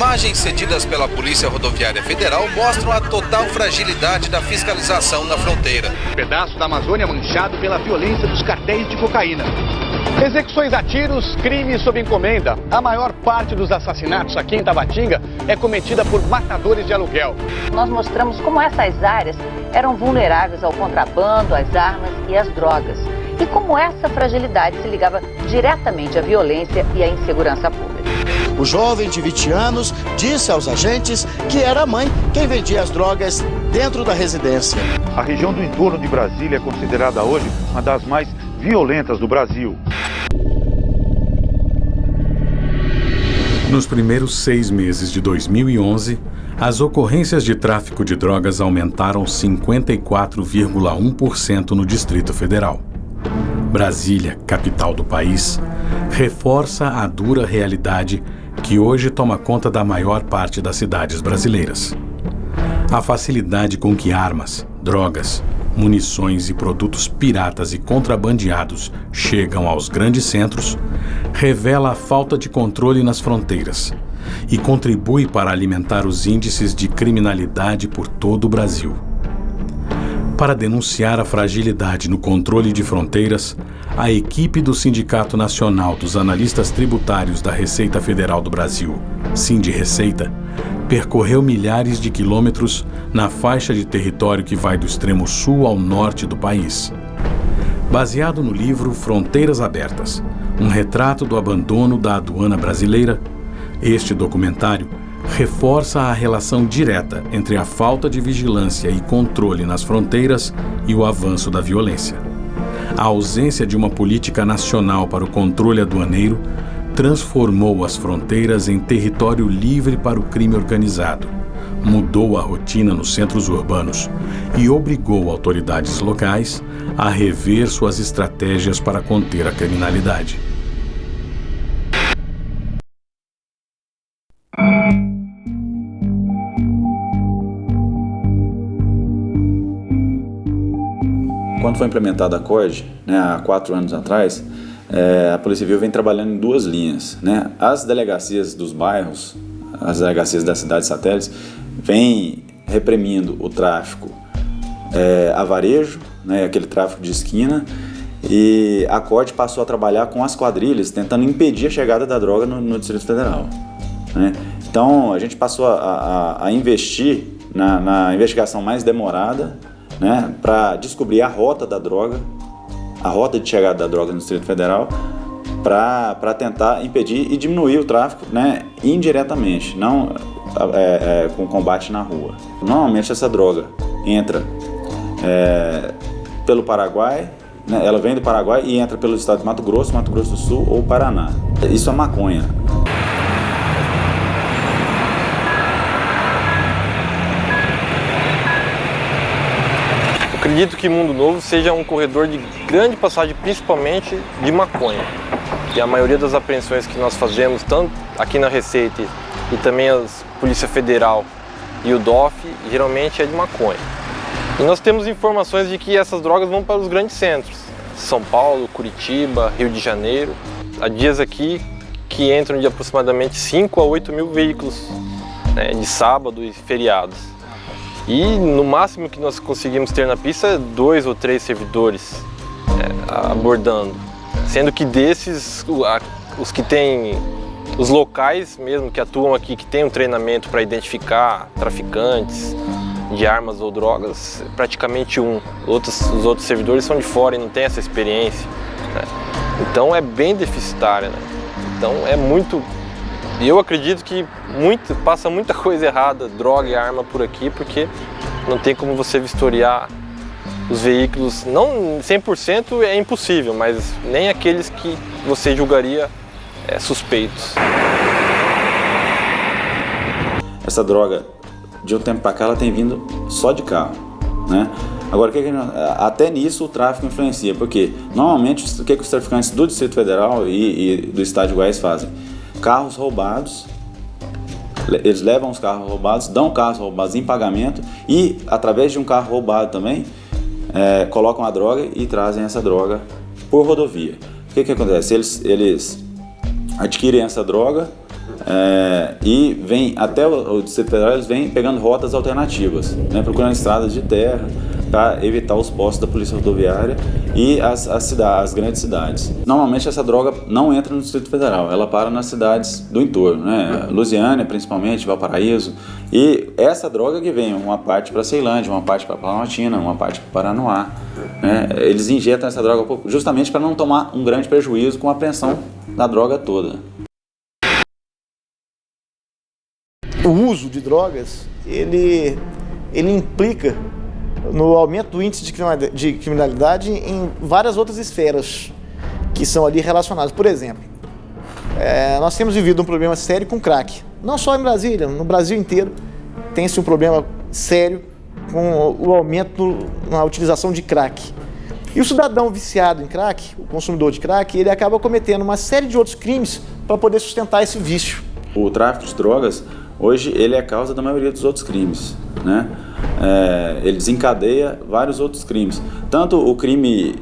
Imagens cedidas pela Polícia Rodoviária Federal mostram a total fragilidade da fiscalização na fronteira. Pedaço da Amazônia manchado pela violência dos cartéis de cocaína. Execuções a tiros, crimes sob encomenda. A maior parte dos assassinatos aqui em Tabatinga é cometida por matadores de aluguel. Nós mostramos como essas áreas eram vulneráveis ao contrabando, às armas e às drogas. E como essa fragilidade se ligava diretamente à violência e à insegurança pública. O jovem de 20 anos disse aos agentes que era a mãe quem vendia as drogas dentro da residência. A região do entorno de Brasília é considerada hoje uma das mais violentas do Brasil. Nos primeiros 6 meses de 2011, as ocorrências de tráfico de drogas aumentaram 54,1% no Distrito Federal. Brasília, capital do país, reforça a dura realidade que hoje toma conta da maior parte das cidades brasileiras. A facilidade com que armas, drogas, munições e produtos piratas e contrabandeados chegam aos grandes centros revela a falta de controle nas fronteiras e contribui para alimentar os índices de criminalidade por todo o Brasil. Para denunciar a fragilidade no controle de fronteiras, a equipe do Sindicato Nacional dos Analistas Tributários da Receita Federal do Brasil, Sindirreceita, percorreu milhares de quilômetros na faixa de território que vai do extremo sul ao norte do país. Baseado no livro Fronteiras Abertas, um retrato do abandono da aduana brasileira, este documentário reforça a relação direta entre a falta de vigilância e controle nas fronteiras e o avanço da violência. A ausência de uma política nacional para o controle aduaneiro transformou as fronteiras em território livre para o crime organizado, mudou a rotina nos centros urbanos e obrigou autoridades locais a rever suas estratégias para conter a criminalidade. Quando foi implementada a CORD, há 4 anos atrás, a Polícia Civil vem trabalhando em 2 linhas. As delegacias dos bairros, as delegacias das cidades satélites, vêm reprimindo o tráfico a varejo, aquele tráfico de esquina, e a CORD passou a trabalhar com as quadrilhas, tentando impedir a chegada da droga no Distrito Federal. Então, a gente passou a investir na investigação mais demorada, para descobrir a rota da droga, a rota de chegada da droga no Distrito Federal, para tentar impedir e diminuir o tráfico, indiretamente, não com combate na rua. Normalmente essa droga entra pelo Paraguai, ela vem do Paraguai e entra pelo estado de Mato Grosso do Sul ou Paraná. Isso é maconha. Acredito que Mundo Novo seja um corredor de grande passagem, principalmente de maconha. E a maioria das apreensões que nós fazemos, tanto aqui na Receita e também a Polícia Federal e o DOF, geralmente é de maconha. E nós temos informações de que essas drogas vão para os grandes centros. São Paulo, Curitiba, Rio de Janeiro. Há dias aqui que entram de aproximadamente 5 a 8 mil veículos, de sábado e feriados. E no máximo que nós conseguimos ter na pista é 2 ou 3 servidores abordando. Sendo que desses, os que têm, os locais mesmo que atuam aqui, que têm um treinamento para identificar traficantes de armas ou drogas, praticamente um. Os outros servidores são de fora e não têm essa experiência. Então é bem deficitária. Então é muito... Eu acredito que passa muita coisa errada, droga e arma por aqui, porque não tem como você vistoriar os veículos, não 100% é impossível, mas nem aqueles que você julgaria suspeitos. Essa droga, de um tempo para cá, ela tem vindo só de carro, Agora, até nisso o tráfico influencia, porque normalmente o que os traficantes do Distrito Federal e do Estado de Goiás fazem? Carros roubados, eles levam os carros roubados, dão carros roubados em pagamento e, através de um carro roubado também, colocam a droga e trazem essa droga por rodovia. O que acontece? Eles adquirem essa droga, E vem até o Distrito Federal, eles vêm pegando rotas alternativas, né, procurando estradas de terra para evitar os postos da Polícia Rodoviária e as grandes cidades. Normalmente essa droga não entra no Distrito Federal, ela para nas cidades do entorno, né? Lusiânia principalmente, Valparaíso. E essa droga que vem, uma parte para Ceilândia, uma parte para Planaltina, uma parte para Paranoá. Né? Eles injetam essa droga justamente para não tomar um grande prejuízo com a apreensão da droga toda. O uso de drogas, ele implica no aumento do índice de criminalidade em várias outras esferas que são ali relacionadas. Por exemplo, nós temos vivido um problema sério com crack. Não só em Brasília, no Brasil inteiro tem-se um problema sério com o aumento na utilização de crack. E o cidadão viciado em crack, o consumidor de crack, ele acaba cometendo uma série de outros crimes para poder sustentar esse vício. O tráfico de drogas, hoje, ele é a causa da maioria dos outros crimes, né? Ele desencadeia vários outros crimes. Tanto o crime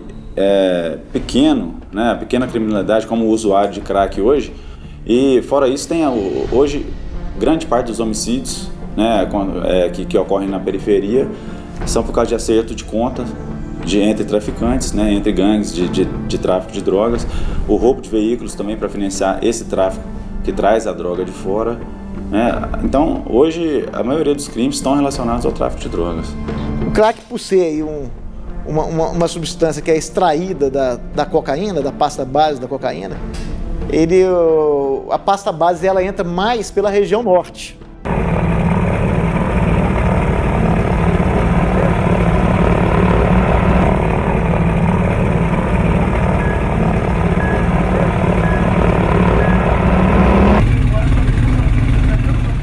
pequeno, né, a pequena criminalidade, como o usuário de crack hoje, e fora isso tem hoje grande parte dos homicídios, né, que ocorrem na periferia são por causa de acerto de contas entre traficantes, né, entre gangues de tráfico de drogas, o roubo de veículos também para financiar esse tráfico que traz a droga de fora. Então, hoje, a maioria dos crimes estão relacionados ao tráfico de drogas. O crack, por ser aí uma substância que é extraída da cocaína, da pasta base da cocaína, a pasta base ela entra mais pela região norte.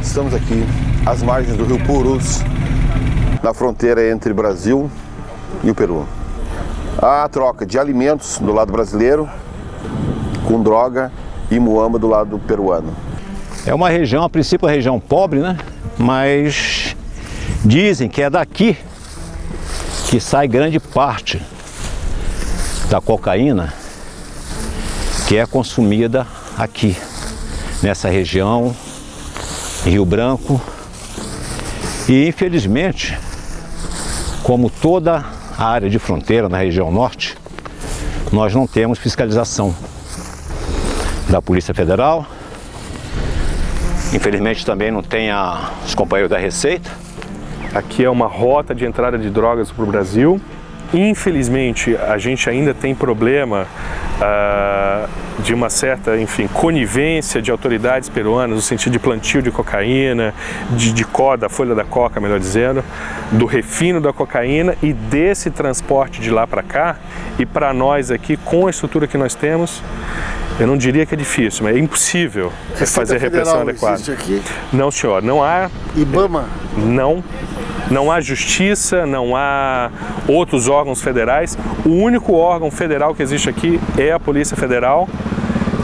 Estamos aqui às margens do rio Purus, na fronteira entre Brasil e o Peru. Há a troca de alimentos do lado brasileiro com droga e muamba do lado peruano. É uma região, a princípio, uma região pobre, né? Mas dizem que é daqui que sai grande parte da cocaína que é consumida aqui, nessa região, Rio Branco. E infelizmente, como toda a área de fronteira na região norte, nós não temos fiscalização da Polícia Federal. Infelizmente também não tem os companheiros da Receita. Aqui é uma rota de entrada de drogas para o Brasil. Infelizmente, a gente ainda tem problema de uma certa, conivência de autoridades peruanas no sentido de plantio de cocaína, da folha da coca, melhor dizendo, do refino da cocaína e desse transporte de lá para cá. E para nós aqui, com a estrutura que nós temos, eu não diria que é difícil, mas é impossível fazer a repressão adequada. Existe aqui? Não, senhor, não há. IBAMA? Não há justiça, não há outros órgãos federais. O único órgão federal que existe aqui é a Polícia Federal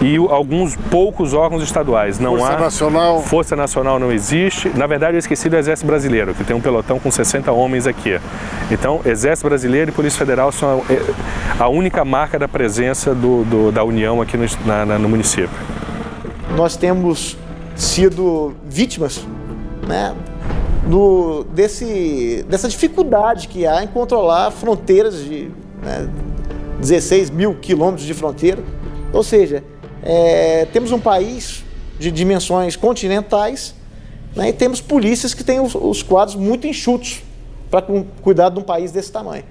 e alguns poucos órgãos estaduais. Força Nacional? Força Nacional não existe. Na verdade, eu esqueci do Exército Brasileiro, que tem um pelotão com 60 homens aqui. Então, Exército Brasileiro e Polícia Federal são a única marca da presença da União aqui no município. Nós temos sido vítimas, né, dessa dificuldade que há em controlar fronteiras de 16 mil quilômetros de fronteira. Ou seja, temos um país de dimensões continentais, né, e temos polícias que têm os quadros muito enxutos para cuidar de um país desse tamanho.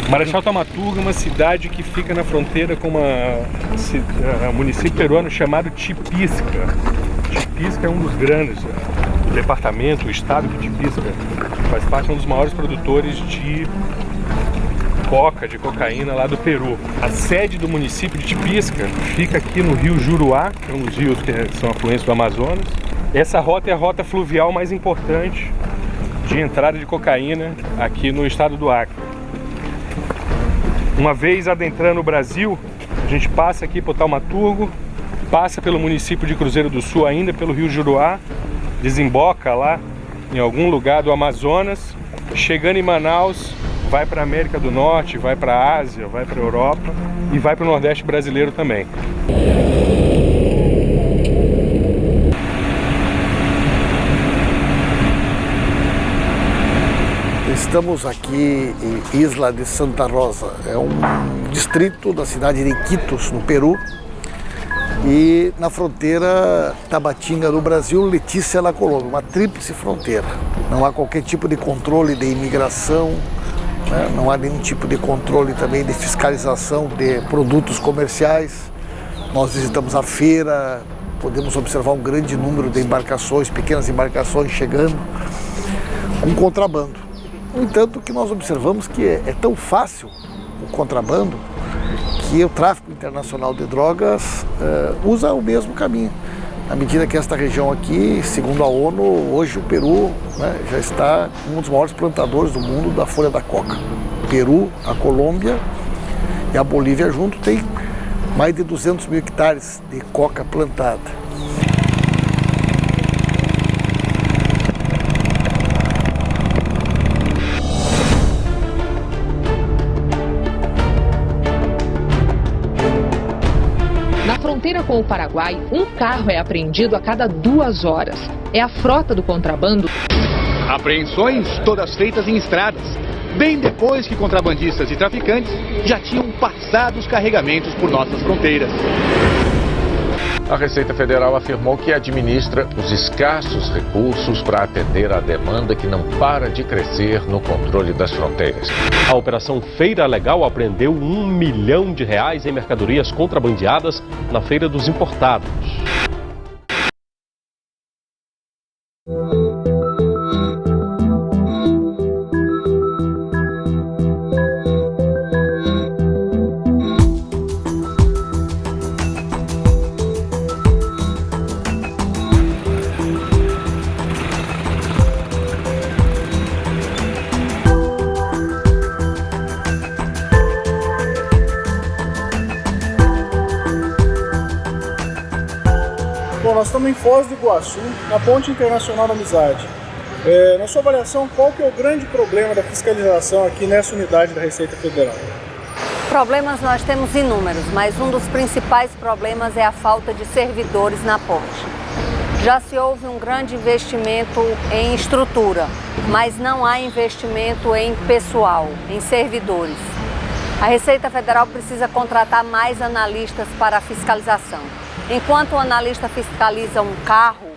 Marechal Thaumaturga é uma cidade que fica na fronteira com um município peruano chamado Tipisca. Tipisca é um dos grandes, o departamento, o estado de Tipisca, faz parte de um dos maiores produtores de de cocaína lá do Peru. A sede do município de Tipisca fica aqui no rio Juruá, que é um dos rios que são afluentes do Amazonas. Essa rota é a rota fluvial mais importante de entrada de cocaína aqui no estado do Acre. Uma vez adentrando o Brasil, a gente passa aqui por Thaumaturgo, passa pelo município de Cruzeiro do Sul, ainda pelo rio Juruá, desemboca lá em algum lugar do Amazonas chegando em Manaus, vai para a América do Norte, vai para a Ásia, vai para a Europa e vai para o Nordeste brasileiro também. Estamos aqui em Isla de Santa Rosa, é um distrito da cidade de Iquitos, no Peru, e na fronteira Tabatinga do Brasil, Letícia na Colômbia, uma tríplice fronteira. Não há qualquer tipo de controle de imigração, né? Não há nenhum tipo de controle também de fiscalização de produtos comerciais. Nós visitamos a feira, podemos observar um grande número de embarcações, pequenas embarcações chegando com contrabando. No entanto, que nós observamos que é tão fácil o contrabando que o tráfico internacional de drogas usa o mesmo caminho. À medida que esta região aqui, segundo a ONU, hoje o Peru, né, já está um dos maiores plantadores do mundo da folha da coca. O Peru, a Colômbia e a Bolívia junto tem mais de 200 mil hectares de coca plantada. Na fronteira com o Paraguai, um carro é apreendido a cada 2 horas. É a frota do contrabando. Apreensões todas feitas em estradas, bem depois que contrabandistas e traficantes já tinham passado os carregamentos por nossas fronteiras. A Receita Federal afirmou que administra os escassos recursos para atender à demanda que não para de crescer no controle das fronteiras. A Operação Feira Legal apreendeu R$1 milhão em mercadorias contrabandeadas na Feira dos Importados. Bom, nós estamos em Foz do Iguaçu, na Ponte Internacional da Amizade. Na sua avaliação, qual que é o grande problema da fiscalização aqui nessa unidade da Receita Federal? Problemas nós temos inúmeros, mas um dos principais problemas é a falta de servidores na ponte. Já se houve um grande investimento em estrutura, mas não há investimento em pessoal, em servidores. A Receita Federal precisa contratar mais analistas para a fiscalização. Enquanto o analista fiscaliza um carro,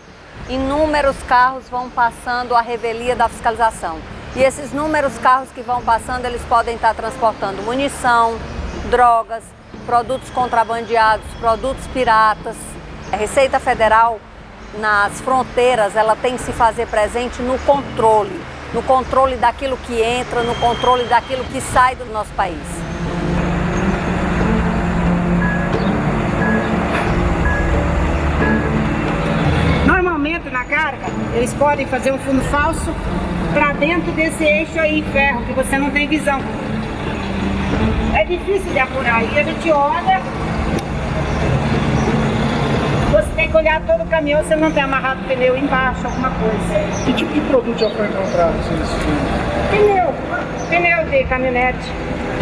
inúmeros carros vão passando a revelia da fiscalização. E esses inúmeros carros que vão passando, eles podem estar transportando munição, drogas, produtos contrabandeados, produtos piratas. A Receita Federal, nas fronteiras, ela tem que se fazer presente no controle daquilo que entra, no controle daquilo que sai do nosso país. Normalmente na carga, eles podem fazer um fundo falso para dentro desse eixo aí, ferro, que você não tem visão. É difícil de apurar, e a gente olha, você tem que olhar todo o caminhão, você não tem amarrado o pneu embaixo, alguma coisa. Que tipo de produto já foi encontrado? Pneu de caminhonete,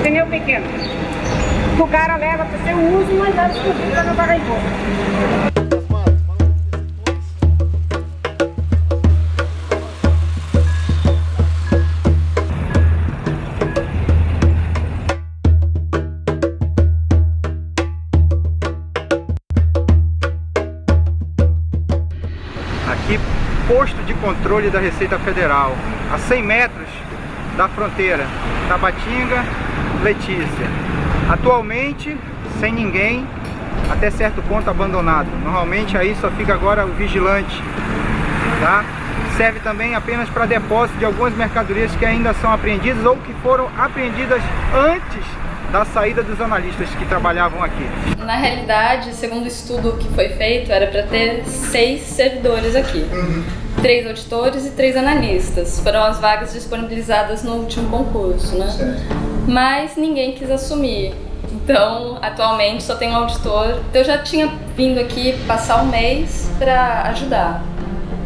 pneu pequeno. O cara leva para seu uso, mas dá desculpa para não pagar imposto. Aqui, posto de controle da Receita Federal, a 100 metros da fronteira, Tabatinga, Letícia. Atualmente, sem ninguém, até certo ponto abandonado. Normalmente aí só fica agora o vigilante, tá? Serve também apenas para depósito de algumas mercadorias que ainda são apreendidas ou que foram apreendidas antes da saída dos analistas que trabalhavam aqui. Na realidade, segundo o estudo que foi feito, era para ter 6 servidores aqui. 3 auditores e 3 analistas. Foram as vagas disponibilizadas no último concurso, né? Mas ninguém quis assumir. Então, atualmente só tem um auditor. Eu já tinha vindo aqui passar um mês para ajudar.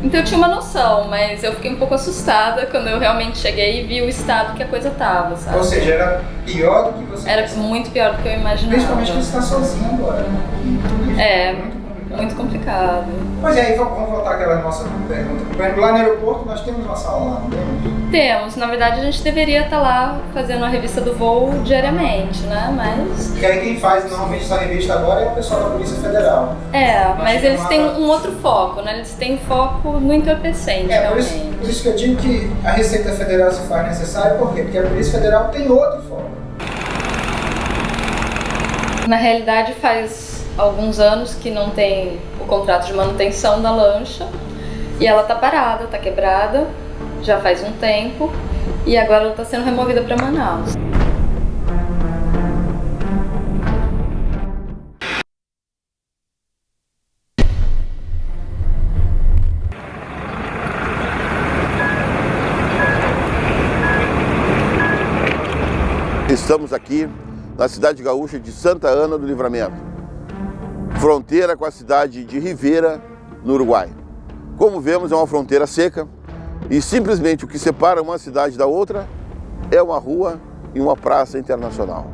Então eu tinha uma noção, mas eu fiquei um pouco assustada quando eu realmente cheguei e vi o estado que a coisa tava, sabe? Ou seja, era pior do que você Era muito pior do que eu imaginava. Principalmente que você está sozinha agora, né? Muito complicado. Mas e aí, vamos voltar àquela nossa pergunta. Por exemplo, lá no aeroporto nós temos uma sala lá, não temos? Temos, na verdade a gente deveria estar lá fazendo a revista do voo diariamente, né? Mas... Porque aí quem faz normalmente essa revista agora é o pessoal da Polícia Federal. Mas eles têm um outro foco, né? Eles têm foco no entorpecente, realmente. Por isso que eu digo que a Receita Federal se faz necessária, por quê? Porque a Polícia Federal tem outro foco. Na realidade faz alguns anos que não tem o contrato de manutenção da lancha e ela tá parada, tá quebrada, já faz um tempo e agora ela tá sendo removida para Manaus. Estamos aqui na cidade gaúcha de Santa Ana do Livramento, fronteira com a cidade de Rivera, no Uruguai. Como vemos, é uma fronteira seca e simplesmente o que separa uma cidade da outra é uma rua e uma praça internacional.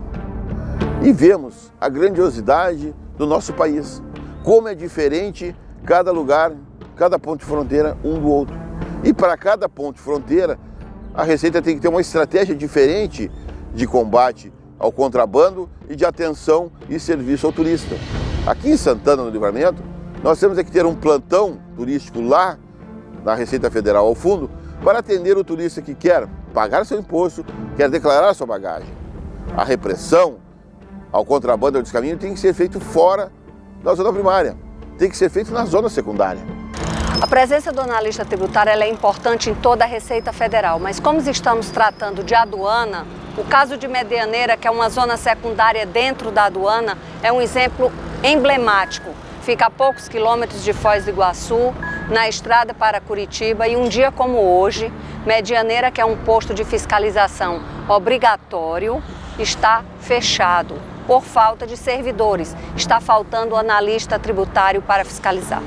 E vemos a grandiosidade do nosso país, como é diferente cada lugar, cada ponto de fronteira um do outro. E para cada ponto de fronteira, a Receita tem que ter uma estratégia diferente de combate ao contrabando e de atenção e serviço ao turista. Aqui em Santana, no Livramento, nós temos que ter um plantão turístico lá na Receita Federal ao fundo para atender o turista que quer pagar seu imposto, quer declarar sua bagagem. A repressão ao contrabando e ao descaminho tem que ser feito fora da zona primária, tem que ser feito na zona secundária. A presença do analista tributário ela é importante em toda a Receita Federal, mas como estamos tratando de aduana, o caso de Medianeira, que é uma zona secundária dentro da aduana, é um exemplo emblemático. Fica a poucos quilômetros de Foz do Iguaçu, na estrada para Curitiba, e um dia como hoje, Medianeira, que é um posto de fiscalização obrigatório, está fechado por falta de servidores. Está faltando analista tributário para fiscalizar.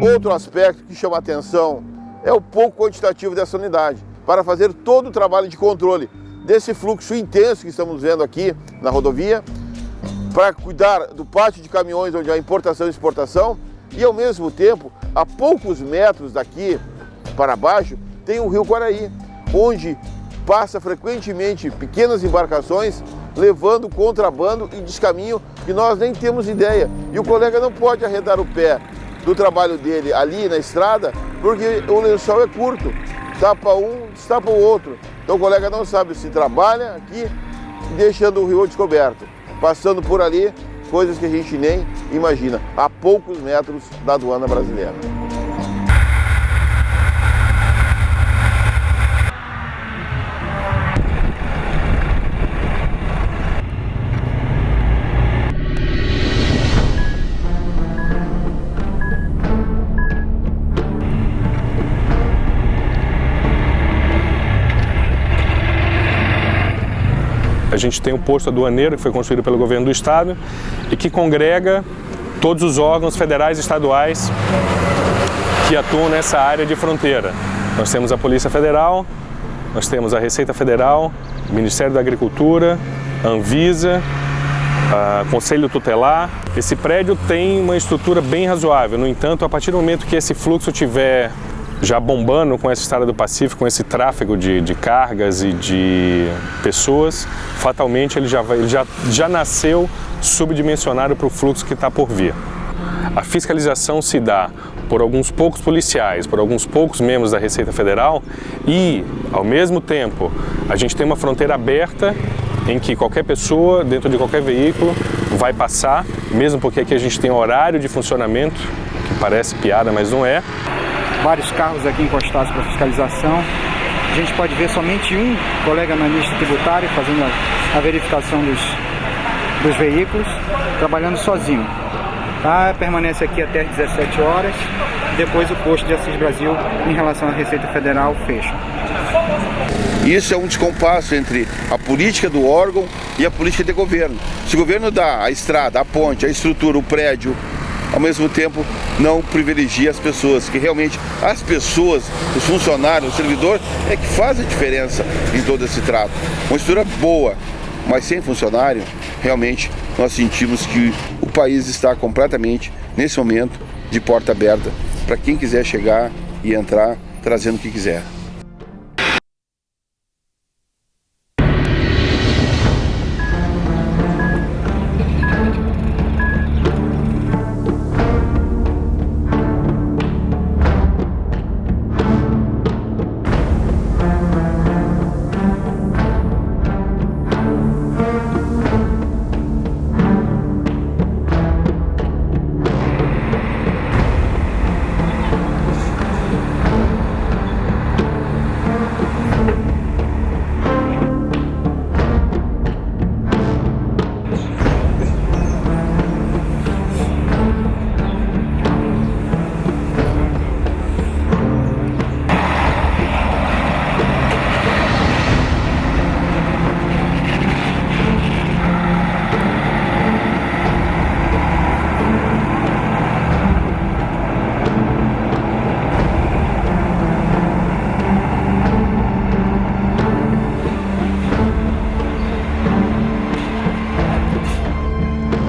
Outro aspecto que chama a atenção é o pouco quantitativo dessa unidade, para fazer todo o trabalho de controle desse fluxo intenso que estamos vendo aqui na rodovia, para cuidar do pátio de caminhões onde há importação e exportação, e ao mesmo tempo, a poucos metros daqui para baixo, tem o Rio Quaraí, onde passa frequentemente pequenas embarcações levando contrabando e descaminho que nós nem temos ideia. E o colega não pode arredar o pé do trabalho dele ali na estrada, porque o lençol é curto, tapa um, destapa o outro. Então o colega não sabe se trabalha aqui, deixando o rio descoberto, passando por ali, coisas que a gente nem imagina, a poucos metros da aduana brasileira. A gente tem um posto aduaneiro que foi construído pelo governo do estado e que congrega todos os órgãos federais e estaduais que atuam nessa área de fronteira. Nós temos a Polícia Federal, nós temos a Receita Federal, o Ministério da Agricultura, a Anvisa, o Conselho Tutelar. Esse prédio tem uma estrutura bem razoável, no entanto, a partir do momento que esse fluxo estiver já bombando com essa estrada do Pacífico, com esse tráfego de cargas e de pessoas, fatalmente ele já nasceu subdimensionado para o fluxo que está por vir. A fiscalização se dá por alguns poucos policiais, por alguns poucos membros da Receita Federal e, ao mesmo tempo, a gente tem uma fronteira aberta em que qualquer pessoa, dentro de qualquer veículo, vai passar, mesmo porque aqui a gente tem horário de funcionamento, que parece piada, mas não é. Vários carros aqui encostados para fiscalização. A gente pode ver somente um colega analista tributário fazendo a verificação dos veículos, trabalhando sozinho. Tá? Permanece aqui até às 17 horas, depois o posto de Assis Brasil, em relação à Receita Federal, fecha. Isso é um descompasso entre a política do órgão e a política de governo. Se o governo dá a estrada, a ponte, a estrutura, o prédio, ao mesmo tempo não privilegia as pessoas, que realmente as pessoas, os funcionários, o servidor, é que faz a diferença em todo esse trato. Uma estrutura boa, mas sem funcionário, realmente nós sentimos que o país está completamente, nesse momento, de porta aberta para quem quiser chegar e entrar trazendo o que quiser.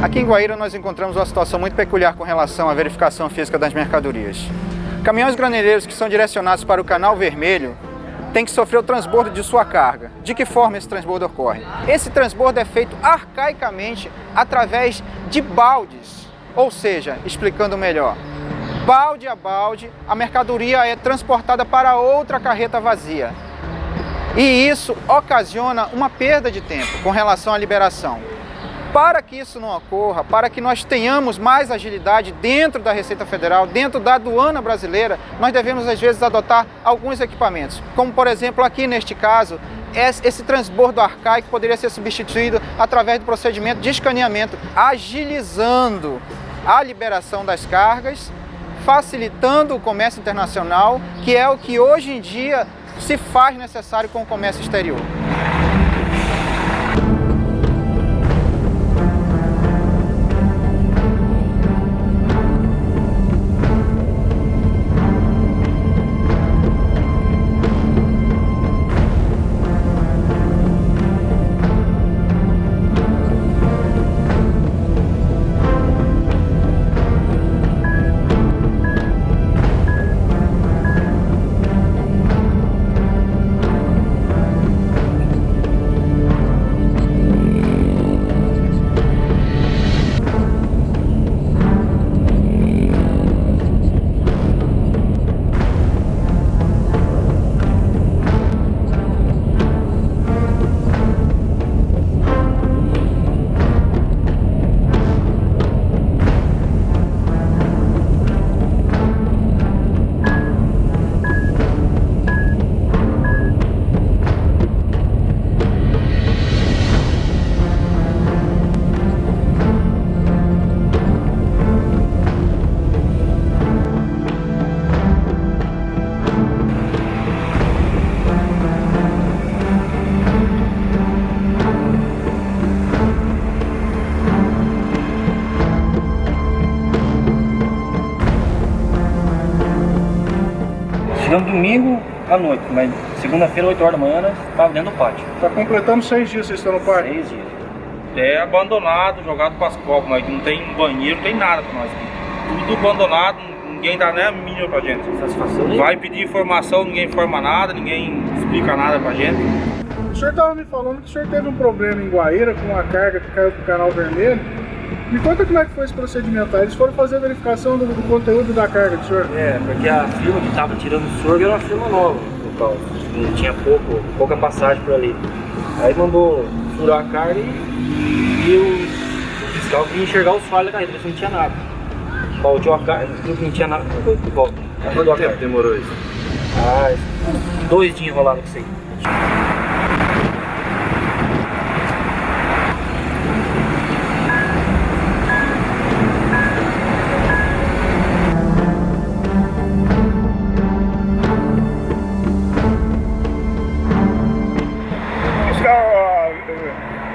Aqui em Guaíra nós encontramos uma situação muito peculiar com relação à verificação física das mercadorias. Caminhões graneleiros que são direcionados para o Canal Vermelho têm que sofrer o transbordo de sua carga. De que forma esse transbordo ocorre? Esse transbordo é feito arcaicamente através de baldes, ou seja, explicando melhor, balde a balde, a mercadoria é transportada para outra carreta vazia. E isso ocasiona uma perda de tempo com relação à liberação. Para que isso não ocorra, para que nós tenhamos mais agilidade dentro da Receita Federal, dentro da aduana brasileira, nós devemos às vezes adotar alguns equipamentos, como por exemplo aqui neste caso, esse transbordo arcaico poderia ser substituído através do procedimento de escaneamento, agilizando a liberação das cargas, facilitando o comércio internacional, que é o que hoje em dia se faz necessário com o comércio exterior. Chegamos domingo à noite, mas segunda-feira, 8 horas da manhã, nós estávamos dentro do pátio. Tá completando 6 dias vocês estão no parque? 6 dias. É abandonado, jogado para as cobras, mas não tem banheiro, não tem nada para nós aqui. Tudo abandonado, ninguém dá nem a mínima pra gente. Satisfação. Vai pedir informação, ninguém informa nada, ninguém explica nada pra gente. O senhor estava me falando que o senhor teve um problema em Guaíra com uma carga que caiu pro canal vermelho. Me conta como é que foi esse procedimento. Eles foram fazer a verificação do conteúdo da carga do senhor? Porque a firma que estava tirando o sorgo era uma firma nova no local. Tinha pouca passagem por ali. Aí mandou furar a carga e o fiscal queria enxergar os falhos da carreta, mas não tinha nada. Faltou a carga, viu que não tinha nada. Quanto tempo demorou isso? 2 dias enrolado com isso aí.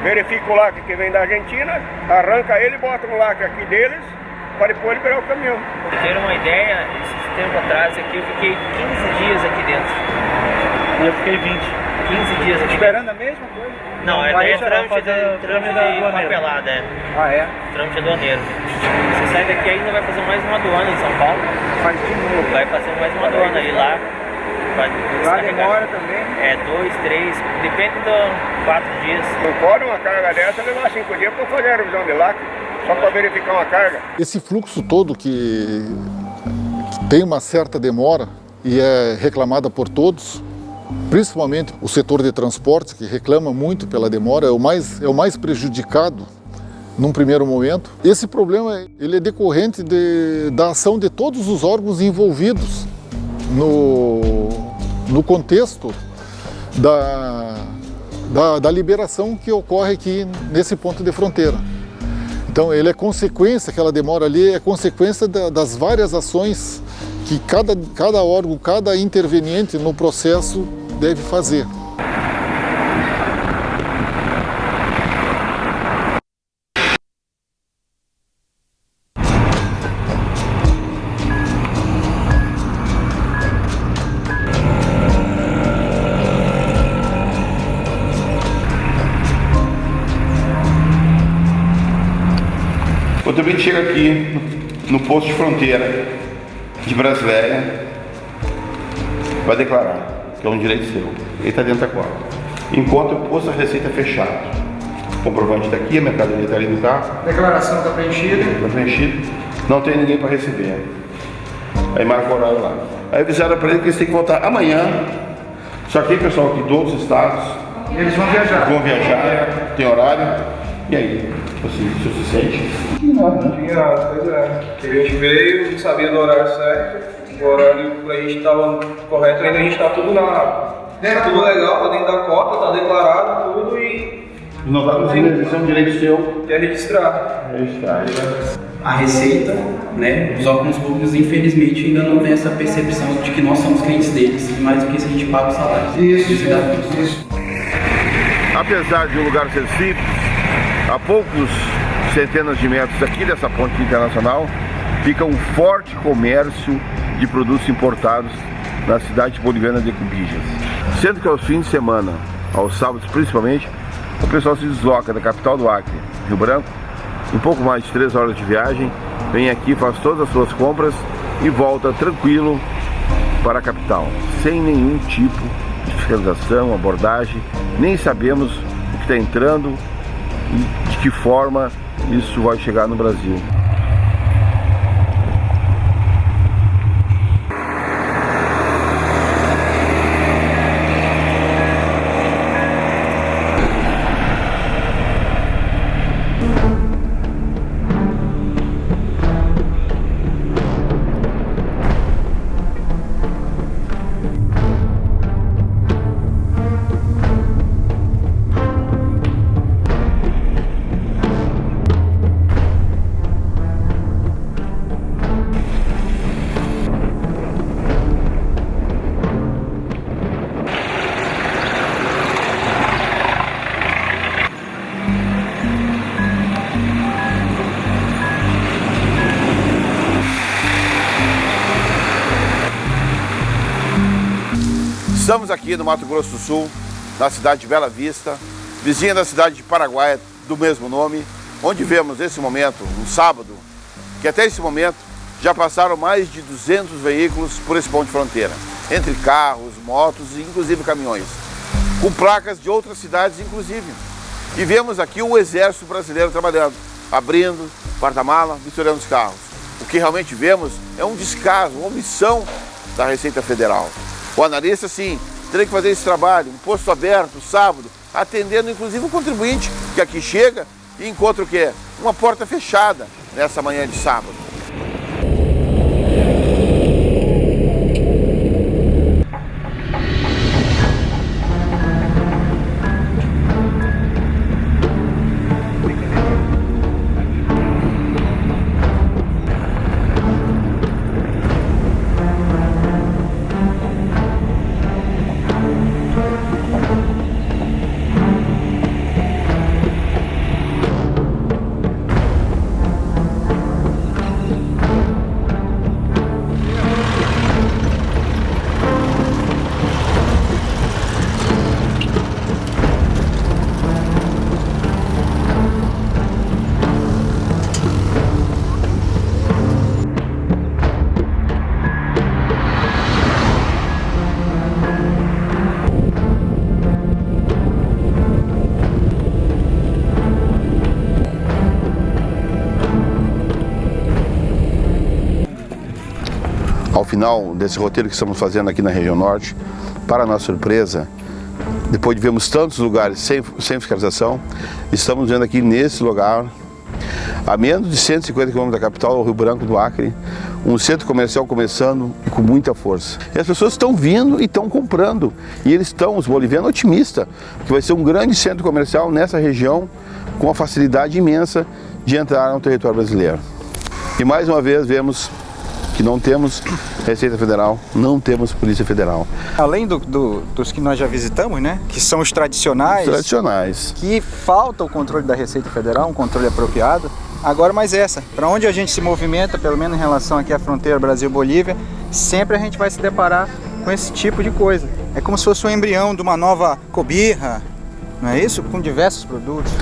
Verifica o lacre que vem da Argentina, arranca ele e bota no lacre aqui deles, para depois liberar o caminhão. Pra ter uma ideia, esse tempo atrás aqui eu fiquei 15 dias aqui dentro. E eu fiquei 15 dias aqui. Esperando a mesma coisa? Não, é trâmite de papelada, trâmite aduaneiro. Você sai daqui ainda vai fazer mais uma aduana em São Paulo. Faz de novo. Vai fazer mais uma aduana aí lá. Lá demora também? 2, 3, depende de 4 dias. Não pode uma carga dessa levar 5 dias para fazer a revisão de lacre, só para verificar uma carga. Esse fluxo todo que tem uma certa demora e é reclamada por todos, principalmente o setor de transporte, que reclama muito pela demora, é o mais prejudicado num primeiro momento. Esse problema ele é decorrente da ação de todos os órgãos envolvidos no contexto da liberação que ocorre aqui nesse ponto de fronteira. Então ele é consequência, aquela demora ali é consequência das várias ações que cada órgão, cada interveniente no processo deve fazer. O contribuinte chega aqui no posto de fronteira de Brasileia, vai declarar que é um direito seu, ele está dentro da quadra. Enquanto o posto da Receita é fechado, o comprovante está aqui, a mercadoria está ali no carro. Declaração está preenchida. Está preenchida, não tem ninguém para receber. Aí marca o horário lá. Aí avisaram para ele que eles têm que voltar amanhã. Só que pessoal aqui de outros estados, eles vão viajar. Tem horário. E aí? Você se sente? Não tinha nada, pois é. A gente veio, não sabia do horário certo. O horário pra gente estava correto, ainda a gente está tudo tá tudo legal, tá dentro da cota, tá declarado tudo e. Não está conseguindo exercer um direito seu. Quer registrar. A Receita, né, os órgãos públicos, infelizmente, ainda não tem essa percepção de que nós somos clientes deles, e mais do que isso a gente paga o salário. Isso. Apesar de um lugar ser simples, a poucos centenas de metros aqui dessa ponte internacional, fica um forte comércio de produtos importados na cidade boliviana de Cumbijas. Sendo que aos fins de semana, aos sábados principalmente, o pessoal se desloca da capital do Acre, Rio Branco, em pouco mais de 3 horas de viagem, vem aqui, faz todas as suas compras e volta tranquilo para a capital, sem nenhum tipo de fiscalização, abordagem, nem sabemos o que está entrando e de que forma isso vai chegar no Brasil. Estamos aqui no Mato Grosso do Sul, na cidade de Bela Vista, vizinha da cidade de Paraguaia, do mesmo nome, onde vemos nesse momento, um sábado, que até esse momento já passaram mais de 200 veículos por esse ponto de fronteira, entre carros, motos e inclusive caminhões, com placas de outras cidades inclusive. E vemos aqui o Exército Brasileiro trabalhando, abrindo porta-mala, misturando os carros. O que realmente vemos é um descaso, uma omissão da Receita Federal. O analista, sim, teria que fazer esse trabalho, um posto aberto, sábado, atendendo inclusive o contribuinte que aqui chega e encontra o quê? Uma porta fechada nessa manhã de sábado. Ao final desse roteiro que estamos fazendo aqui na região norte, para nossa surpresa, depois de vermos tantos lugares sem fiscalização, estamos vendo aqui nesse lugar, a menos de 150 km da capital, o Rio Branco do Acre, um centro comercial começando e com muita força. E as pessoas estão vindo e estão comprando. E eles estão, os bolivianos, otimistas, que vai ser um grande centro comercial nessa região, com uma facilidade imensa de entrar no território brasileiro. E mais uma vez vemos que não temos Receita Federal, não temos Polícia Federal. Além dos que nós já visitamos, né, que são os tradicionais, que falta o controle da Receita Federal, um controle apropriado, agora mais essa, para onde a gente se movimenta, pelo menos em relação aqui à fronteira Brasil-Bolívia, sempre a gente vai se deparar com esse tipo de coisa. É como se fosse um embrião de uma nova cobirra, não é isso? Com diversos produtos.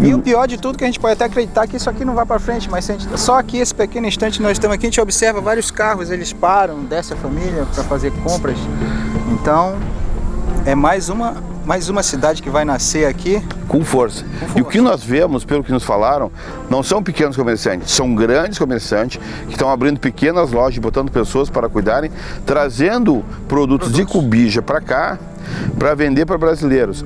E o pior de tudo, que a gente pode até acreditar que isso aqui não vai para frente, mas só aqui, esse pequeno instante nós estamos aqui, a gente observa vários carros, eles param, desce a família para fazer compras. Então, é mais uma cidade que vai nascer aqui. Com força. E o que nós vemos, pelo que nos falaram, não são pequenos comerciantes, são grandes comerciantes que estão abrindo pequenas lojas, botando pessoas para cuidarem, trazendo produtos de cubija para cá, para vender para brasileiros.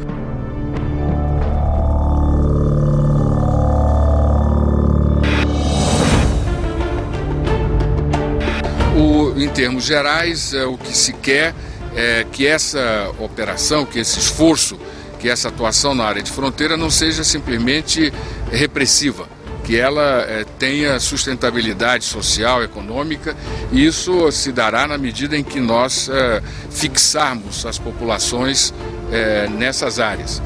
Em termos gerais, o que se quer é que essa operação, que esse esforço, que essa atuação na área de fronteira não seja simplesmente repressiva, que ela tenha sustentabilidade social, econômica, e isso se dará na medida em que nós fixarmos as populações nessas áreas.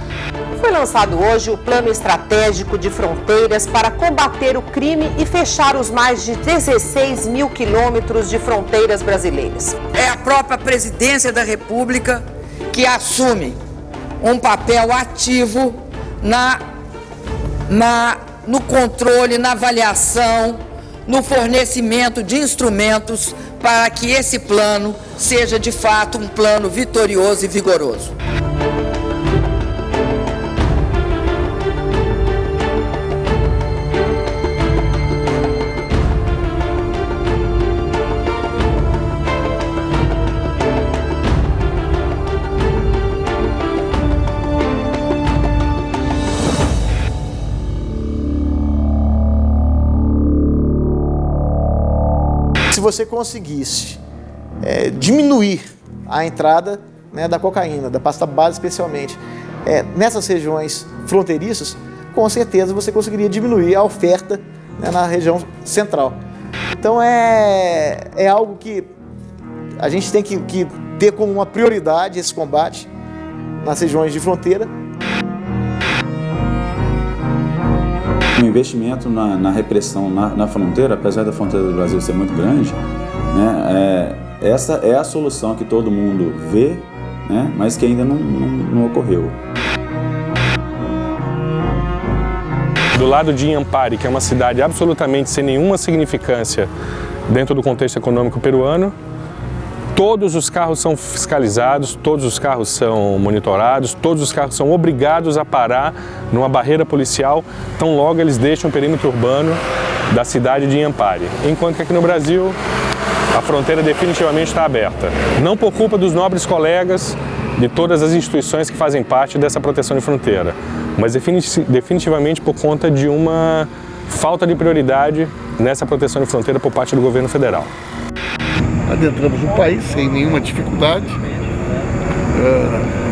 Foi lançado hoje o Plano Estratégico de Fronteiras para combater o crime e fechar os mais de 16 mil quilômetros de fronteiras brasileiras. É a própria Presidência da República que assume um papel ativo no controle, na avaliação, no fornecimento de instrumentos para que esse plano seja de fato um plano vitorioso e vigoroso. Se você conseguisse diminuir a entrada, né, da cocaína, da pasta base especialmente, nessas regiões fronteiriças, com certeza você conseguiria diminuir a oferta, né, na região central. Então é algo que a gente tem que ter como uma prioridade esse combate nas regiões de fronteira. O investimento na repressão na fronteira, apesar da fronteira do Brasil ser muito grande, né, essa é a solução que todo mundo vê, né, mas que ainda não ocorreu. Do lado de Inhampari, que é uma cidade absolutamente sem nenhuma significância dentro do contexto econômico peruano. Todos os carros são fiscalizados, todos os carros são monitorados, todos os carros são obrigados a parar numa barreira policial, tão logo eles deixam o perímetro urbano da cidade de Inhapare. Enquanto que aqui no Brasil, a fronteira definitivamente está aberta. Não por culpa dos nobres colegas de todas as instituições que fazem parte dessa proteção de fronteira, mas definitivamente por conta de uma falta de prioridade nessa proteção de fronteira por parte do governo federal. Adentramos o país sem nenhuma dificuldade,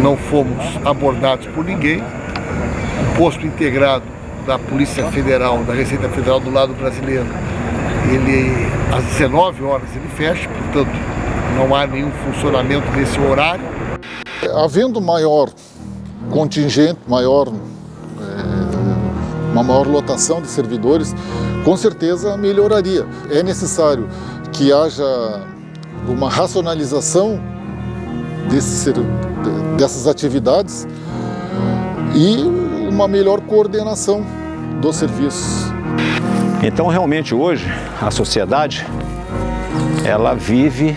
não fomos abordados por ninguém. O posto integrado da Polícia Federal, da Receita Federal do lado brasileiro, ele às 19 horas ele fecha, portanto não há nenhum funcionamento nesse horário. Havendo maior contingente, uma maior lotação de servidores, com certeza melhoraria. É necessário que haja uma racionalização dessas atividades e uma melhor coordenação dos serviços. Então, realmente, hoje, a sociedade, ela vive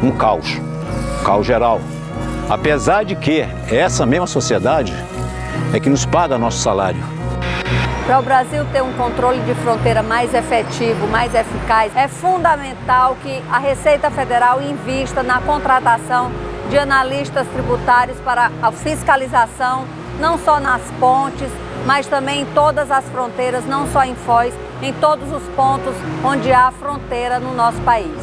um caos geral. Apesar de que essa mesma sociedade é que nos paga nosso salário. Para o Brasil ter um controle de fronteira mais efetivo, mais eficaz, é fundamental que a Receita Federal invista na contratação de analistas tributários para a fiscalização, não só nas pontes, mas também em todas as fronteiras, não só em Foz, em todos os pontos onde há fronteira no nosso país.